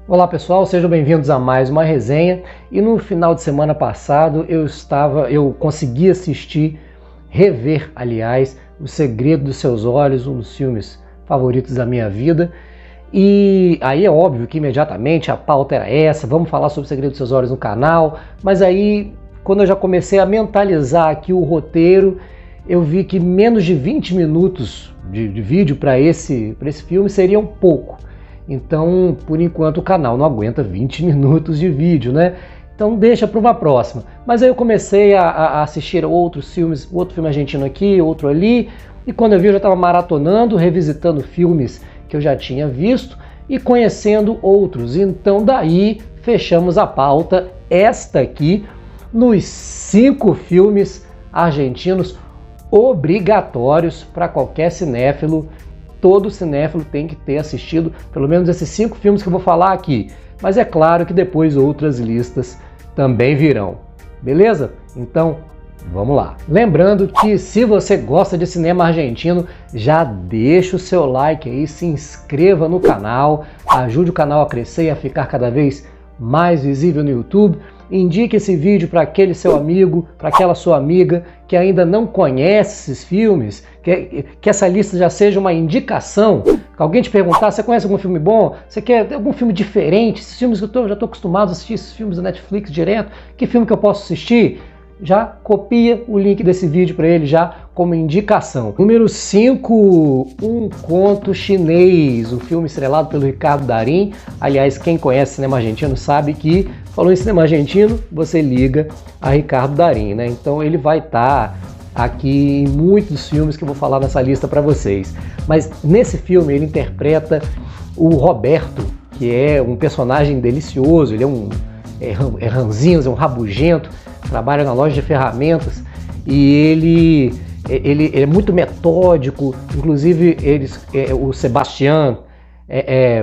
Olá pessoal, sejam bem-vindos a mais uma resenha. E no final de semana passado eu consegui rever, aliás, O Segredo dos Seus Olhos, um dos filmes favoritos da minha vida. E aí é óbvio que imediatamente a pauta era essa, vamos falar sobre O Segredo dos Seus Olhos no canal, mas aí quando eu já comecei a mentalizar aqui o roteiro, eu vi que menos de 20 minutos de vídeo para esse filme seria um pouco. Então, por enquanto, o canal não aguenta 20 minutos de vídeo, né? Então deixa para uma próxima. Mas aí eu comecei a assistir outros filmes, outro filme argentino aqui, outro ali, e quando eu vi eu já estava maratonando, revisitando filmes que eu já tinha visto e conhecendo outros. Então daí fechamos a pauta, esta aqui, nos 5 filmes argentinos obrigatórios para qualquer cinéfilo. Todo cinéfilo tem que ter assistido pelo menos esses 5 filmes que eu vou falar aqui. Mas é claro que depois outras listas também virão. Beleza? Então, vamos lá. Lembrando que se você gosta de cinema argentino, já deixa o seu like aí, se inscreva no canal, ajude o canal a crescer e a ficar cada vez mais visível no YouTube. Indique esse vídeo para aquele seu amigo, para aquela sua amiga que ainda não conhece esses filmes, que essa lista já seja uma indicação. Que alguém te perguntar, você conhece algum filme bom? Você quer algum filme diferente? Esses filmes que eu já estou acostumado a assistir, esses filmes da Netflix direto, que filme que eu posso assistir? Já copia o link desse vídeo para ele já como indicação. Número 5, Um Conto Chinês, um filme estrelado pelo Ricardo Darín. Aliás, quem conhece cinema argentino sabe que, falou em cinema argentino, você liga a Ricardo Darín, né? Então ele vai estar aqui em muitos filmes que eu vou falar nessa lista para vocês. Mas nesse filme ele interpreta o Roberto, que é um personagem delicioso, ele é ranzinhos, é um rabugento, trabalha na loja de ferramentas e ele é muito metódico. Inclusive o Sebastian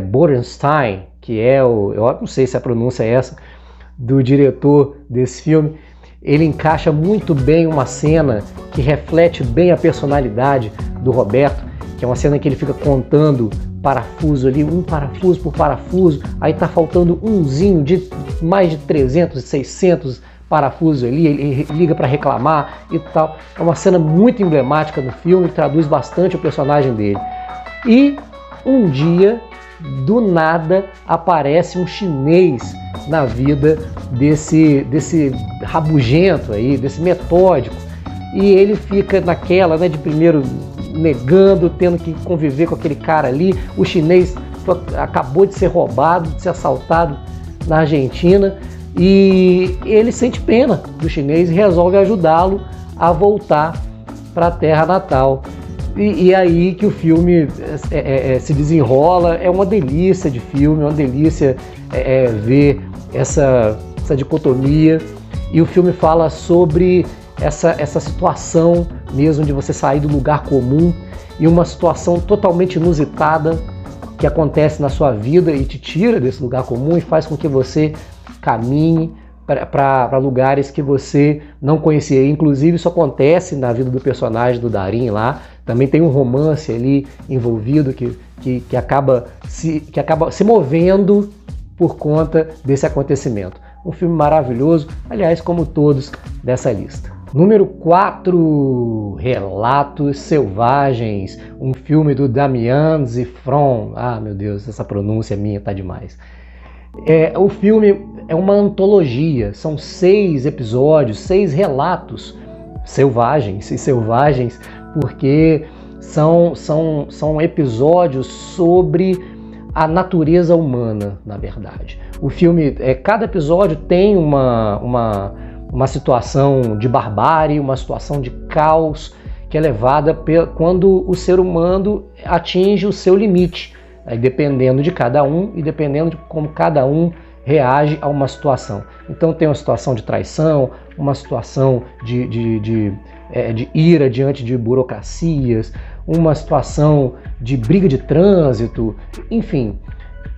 Borenstein, que é eu não sei se a pronúncia é essa, do diretor desse filme, ele encaixa muito bem uma cena que reflete bem a personalidade do Roberto, que é uma cena que ele fica contando parafuso ali, um parafuso por parafuso, aí tá faltando umzinho de mais de 300, 600 parafusos ali, ele liga para reclamar e tal. É uma cena muito emblemática do filme, traduz bastante o personagem dele. E um dia, do nada, aparece um chinês na vida desse rabugento aí, desse metódico, e ele fica naquela, né, de primeiro negando, tendo que conviver com aquele cara ali. O chinês acabou de ser roubado, de ser assaltado na Argentina, e ele sente pena do chinês e resolve ajudá-lo a voltar para a terra natal. E aí que o filme se desenrola. É uma delícia de filme, é uma delícia ver essa dicotomia. E o filme fala sobre essa situação mesmo de você sair do lugar comum e uma situação totalmente inusitada que acontece na sua vida e te tira desse lugar comum e faz com que você caminhe para lugares que você não conhecia. Inclusive isso acontece na vida do personagem do Darín lá. Também tem um romance ali envolvido que acaba se movendo por conta desse acontecimento. Um filme maravilhoso, aliás, como todos dessa lista. Número 4, Relatos Selvagens, um filme do Damian Zifron. Ah, meu Deus, essa pronúncia minha tá demais. O filme é uma antologia, são 6 episódios, 6 relatos selvagens, porque são episódios sobre a natureza humana, na verdade. O filme, cada episódio tem uma situação de barbárie, uma situação de caos que é levada quando o ser humano atinge o seu limite, aí dependendo de cada um e dependendo de como cada um reage a uma situação. Então tem uma situação de traição, uma situação de ira diante de burocracias, uma situação de briga de trânsito, enfim.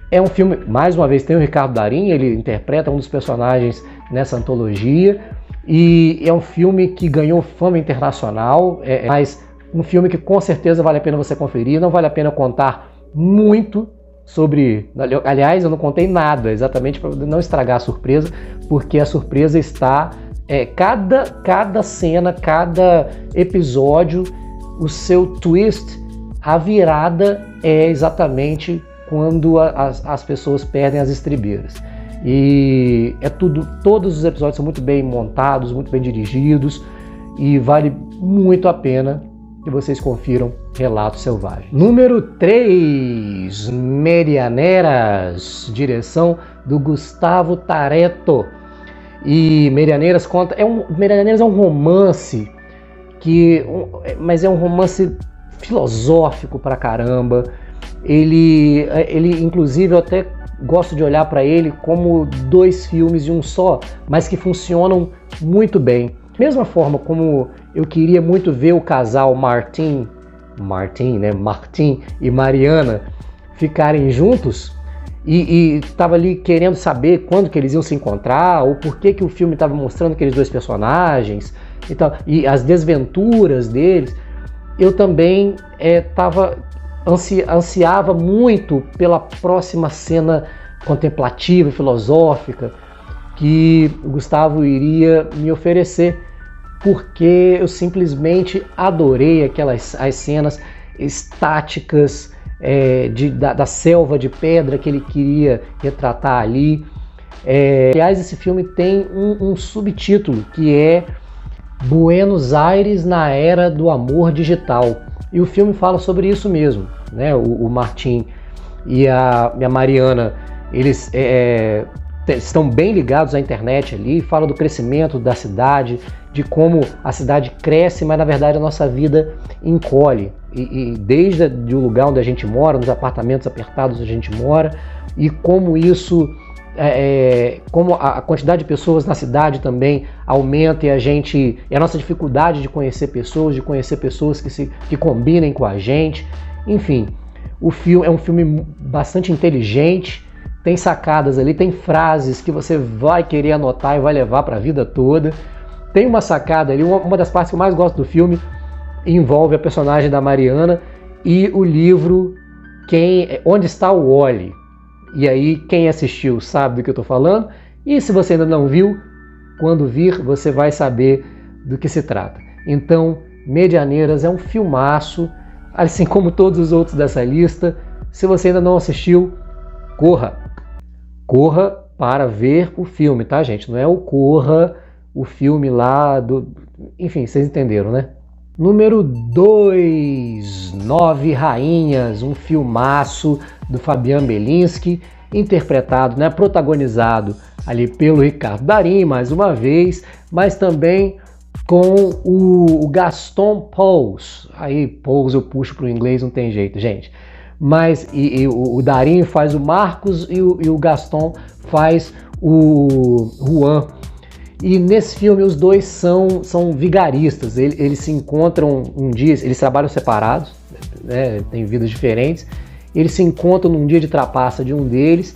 É um filme, mais uma vez, tem o Ricardo Darín, ele interpreta um dos personagens nessa antologia, e é um filme que ganhou fama internacional, mas um filme que com certeza vale a pena você conferir. Não vale a pena contar muito sobre... Aliás, eu não contei nada, exatamente para não estragar a surpresa, porque a surpresa está... cada cena, cada episódio, o seu twist, a virada é exatamente quando as pessoas perdem as estribeiras. E todos os episódios são muito bem montados, muito bem dirigidos, e vale muito a pena que vocês confiram Relatos Selvagens. Número 3, Medianeiras, direção do Gustavo Tareto. E Medianeiras Medianeiras é um romance mas é um romance filosófico pra caramba. Ele inclusive, eu até gosto de olhar para ele como 2 filmes de um só, mas que funcionam muito bem. Mesma forma como eu queria muito ver o casal Martin e Mariana ficarem juntos, e estava ali querendo saber quando que eles iam se encontrar, ou por que o filme estava mostrando aqueles 2 personagens e as desventuras deles. Eu também ansiava muito pela próxima cena contemplativa e filosófica que o Gustavo iria me oferecer, porque eu simplesmente adorei as cenas estáticas da selva de pedra que ele queria retratar ali. Aliás, esse filme tem um subtítulo que é Buenos Aires na Era do Amor Digital. E o filme fala sobre isso mesmo, né? O Martin e a Mariana, eles estão bem ligados à internet ali, fala do crescimento da cidade, de como a cidade cresce, mas na verdade a nossa vida encolhe. E desde o lugar onde a gente mora, nos apartamentos apertados onde a gente mora, e como isso, como a quantidade de pessoas na cidade também aumenta, e a nossa dificuldade de conhecer pessoas que combinem com a gente. Enfim, o filme é um filme bastante inteligente, tem sacadas ali, tem frases que você vai querer anotar e vai levar para a vida toda. Tem uma sacada ali, uma das partes que eu mais gosto do filme envolve a personagem da Mariana e o livro Onde Está o Wally. E aí, quem assistiu sabe do que eu estou falando, e se você ainda não viu, quando vir você vai saber do que se trata. Então, Medianeiras é um filmaço, assim como todos os outros dessa lista. Se você ainda não assistiu, corra para ver o filme, tá, gente? Não é o filme lá Enfim, vocês entenderam, né? Número 2, 9 Rainhas, um filmaço do Fabian Belinsky, interpretado, né, protagonizado ali pelo Ricardo Darín, mais uma vez, mas também com o Gaston Pauls. Aí, Pauls eu puxo para o inglês, não tem jeito, gente. Mas o Darín faz o Marcos e o Gaston faz o Juan. E nesse filme os dois são vigaristas, eles se encontram um dia, eles trabalham separados, né, têm vidas diferentes, eles se encontram num dia de trapaça de um deles,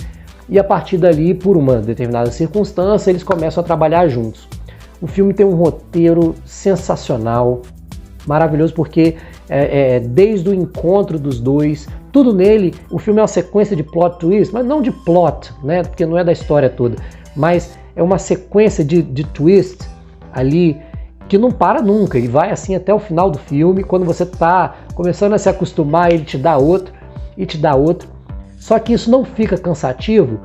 e a partir dali, por uma determinada circunstância, eles começam a trabalhar juntos. O filme tem um roteiro sensacional, maravilhoso, porque desde o encontro dos dois, tudo nele, o filme é uma sequência de plot twist, mas não de plot, né, porque não é da história toda, mas é uma sequência de twist ali que não para nunca, e vai assim até o final do filme. Quando você está começando a se acostumar, ele te dá outro, e te dá outro. Só que isso não fica cansativo,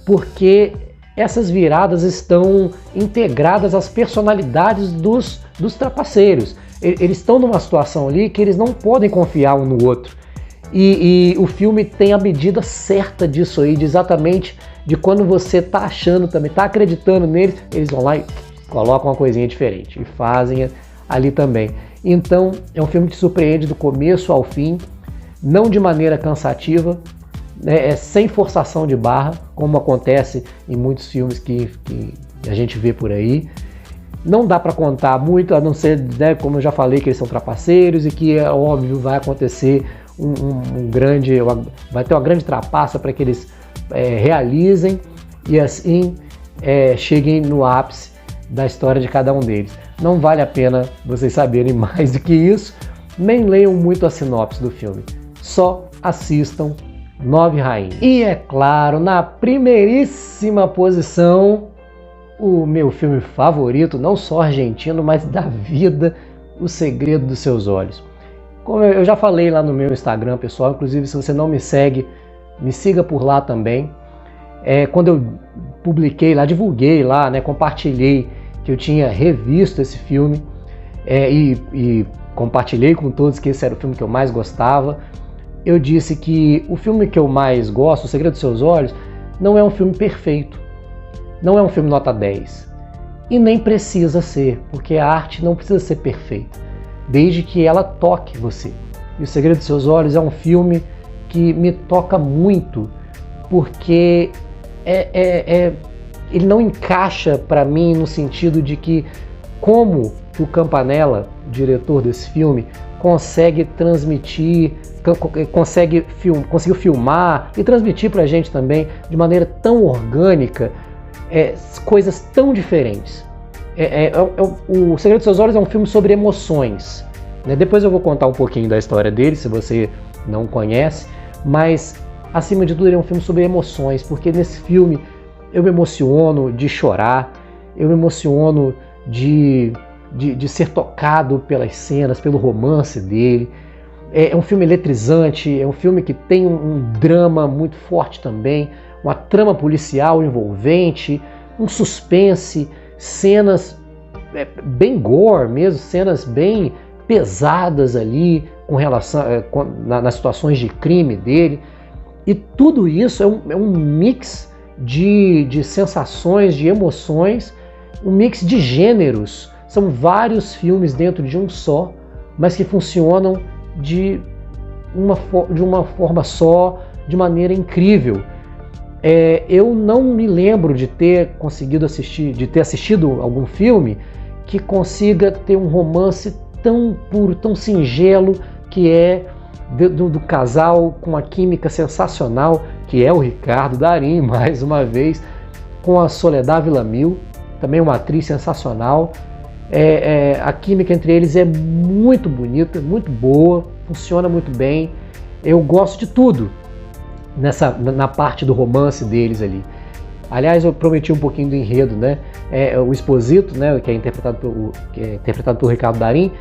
porque essas viradas estão integradas às personalidades dos trapaceiros. Eles estão numa situação ali que eles não podem confiar um no outro. E o filme tem a medida certa disso aí, exatamente de quando você tá achando também, tá acreditando neles, eles vão lá e colocam uma coisinha diferente e fazem ali também. Então é um filme que surpreende do começo ao fim, não de maneira cansativa, né, sem forçação de barra, como acontece em muitos filmes que a gente vê por aí. Não dá para contar muito, a não ser, né, como eu já falei, que eles são trapaceiros e que é óbvio vai acontecer vai ter uma grande trapaça para que eles realizem e assim cheguem no ápice da história de cada um deles. Não vale a pena vocês saberem mais do que isso, nem leiam muito a sinopse do filme. Só assistam Nove Rainhas. E é claro, na primeiríssima posição, o meu filme favorito, não só argentino, mas da vida, O Segredo dos Seus Olhos. Como eu já falei lá no meu Instagram, pessoal, inclusive se você não me segue, me siga por lá também. Quando eu publiquei lá, divulguei lá, né, compartilhei que eu tinha revisto esse filme e compartilhei com todos que esse era o filme que eu mais gostava. Eu disse que o filme que eu mais gosto, O Segredo dos Seus Olhos, não é um filme perfeito, não é um filme nota 10 e nem precisa ser, porque a arte não precisa ser perfeita, desde que ela toque você. E O Segredo dos Seus Olhos é um filme que me toca muito, porque ele não encaixa para mim no sentido de que como que o Campanella, o diretor desse filme, consegue transmitir, conseguiu filmar e transmitir para a gente também de maneira tão orgânica coisas tão diferentes. O Segredo dos Seus Olhos é um filme sobre emoções, né? Depois eu vou contar um pouquinho da história dele, se você não conhece, mas acima de tudo ele é um filme sobre emoções, porque nesse filme eu me emociono de chorar, eu me emociono de ser tocado pelas cenas, pelo romance dele. É um filme eletrizante, é um filme que tem um drama muito forte também, uma trama policial envolvente, um suspense, cenas bem gore mesmo, cenas bem pesadas ali com relação nas situações de crime dele. E tudo isso é um mix de sensações, de emoções, um mix de gêneros. São vários filmes dentro de um só, mas que funcionam de uma forma só, de maneira incrível. Eu não me lembro de ter assistido algum filme que consiga ter um romance tão puro, tão singelo, que é do casal com uma química sensacional, que é o Ricardo Darín, mais uma vez, com a Soledad Villamil, também uma atriz sensacional. A química entre eles é muito bonita, muito boa, funciona muito bem. Eu gosto de tudo na parte do romance deles ali. Aliás, eu prometi um pouquinho do enredo, né? O Esposito, né, que é interpretado pelo Ricardo Darín,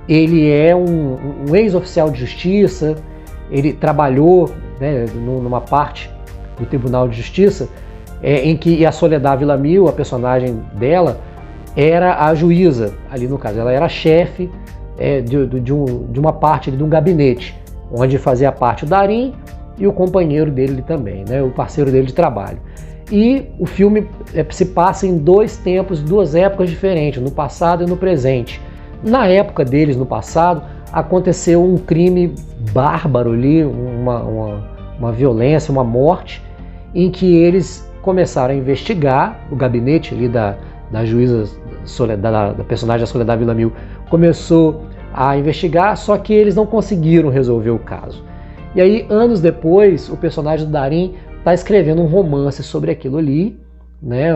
ele é um ex-oficial de justiça. Ele trabalhou, né, numa parte do Tribunal de Justiça em que a Soledad Villamil, a personagem dela, era a juíza, ali no caso, ela era a chefe de uma parte de um gabinete, onde fazia parte o Darín e o companheiro dele também, né, o parceiro dele de trabalho. E o filme se passa em dois tempos, duas épocas diferentes, no passado e no presente. Na época deles, no passado, aconteceu um crime bárbaro ali, uma violência, uma morte, em que eles começaram a investigar, o gabinete ali da juíza da personagem da Soledad Villamil começou a investigar, só que eles não conseguiram resolver o caso. E aí, anos depois, o personagem do Darín está escrevendo um romance sobre aquilo ali, né,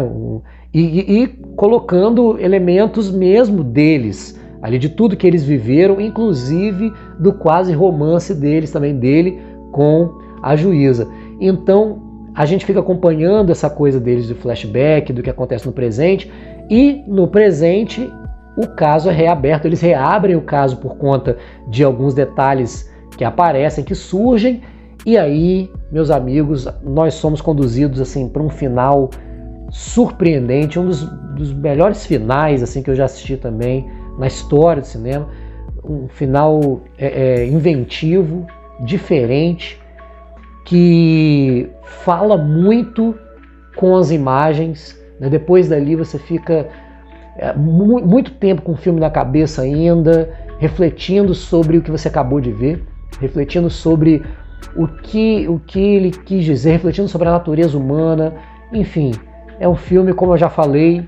e colocando elementos mesmo deles, ali de tudo que eles viveram, inclusive do quase romance deles também, dele com a juíza. Então, a gente fica acompanhando essa coisa deles do flashback, do que acontece no presente, e no presente o caso é reaberto, eles reabrem o caso por conta de alguns detalhes que aparecem, que surgem, e aí, meus amigos, nós somos conduzidos assim para um final surpreendente, um dos melhores finais assim que eu já assisti também na história do cinema, um final inventivo, diferente, que fala muito com as imagens, né? Depois dali você fica muito tempo com o filme na cabeça ainda, refletindo sobre o que você acabou de ver, refletindo sobre o que ele quis dizer, refletindo sobre a natureza humana. Enfim, é um filme, como eu já falei,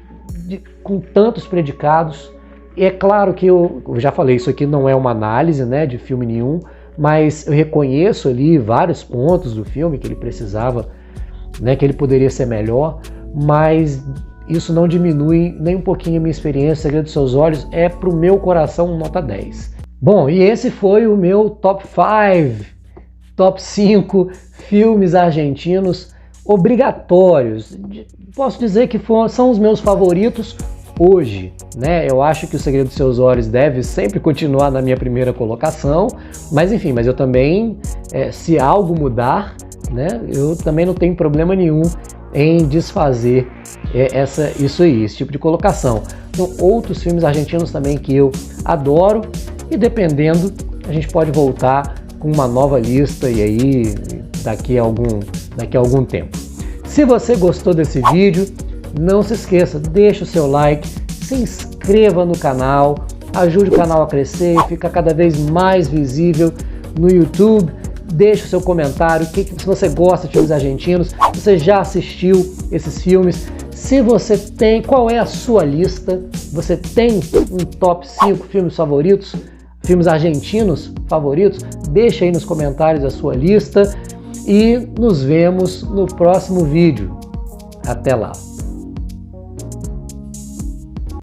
com tantos predicados. E é claro que eu já falei, isso aqui não é uma análise, né, de filme nenhum, mas eu reconheço ali vários pontos do filme que ele precisava, né, que ele poderia ser melhor, mas isso não diminui nem um pouquinho a minha experiência. O Segredo dos Seus Olhos é pro meu coração nota 10. Bom, e esse foi o meu top 5 top 5 filmes argentinos obrigatórios. Posso dizer que são os meus favoritos hoje, né? Eu acho que O Segredo dos Seus Olhos deve sempre continuar na minha primeira colocação, mas enfim, eu também, se algo mudar, né, eu também não tenho problema nenhum em desfazer isso aí, esse tipo de colocação. Então, outros filmes argentinos também que eu adoro, e dependendo, a gente pode voltar com uma nova lista e aí daqui a algum tempo. Se você gostou desse vídeo, não se esqueça, deixa o seu like, se inscreva no canal, ajude o canal a crescer e ficar cada vez mais visível no YouTube. Deixe o seu comentário, se você gosta de filmes argentinos, se você já assistiu esses filmes, se você tem, qual é a sua lista, você tem um top 5 filmes favoritos, filmes argentinos favoritos, deixa aí nos comentários a sua lista e nos vemos no próximo vídeo. Até lá!